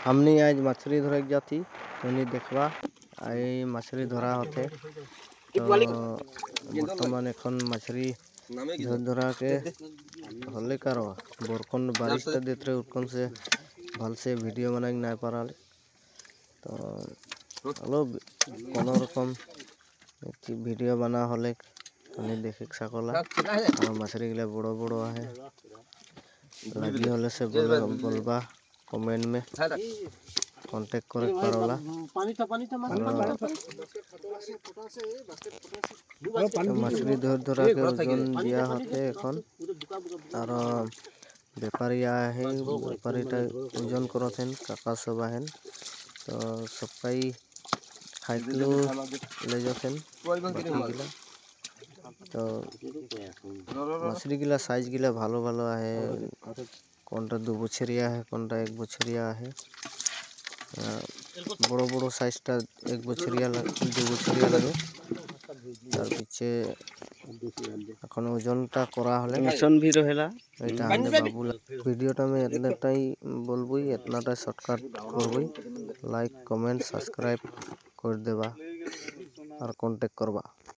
हमनी आज मछली धरे जाती तुनी देखबा आई मछली धरा होते तो बर्तमान एखन मछली धरा के हल्ले करो बरकन बारिश देते उठकन से भल से वीडियो बना ना पाराले तो हेलो कोनो रकम वीडियो बना हले तुनी देखे सकला और मछली गिला बड़ो बड़ो है लगी हले से बोलबा कमेंट में कांटेक्ट करे पारोला मछली धरा के ओजन दिया होते এখন और व्यापारी है व्यापारीटा ओजन करथेन काका सब आहेन तो सबाई खाइलो ले जाथेन गिला तो मछली गिला साइज गिला भालो भालो है कोनटा 2 बछरिया है कोनटा 1 बछरिया है बड़ो बड़ो साइज टा 1 बछरिया 2 बछरिया लगे तार पीछे এখন ওজনটা করা হলে মিশন भी रहेला এটা हमने बाबू वीडियोটা में इतनाटाই বলবই इतनाटा शॉर्टकट করবই लाइक कमेंट सब्सक्राइब कर देबा और कांटेक्ट करबा।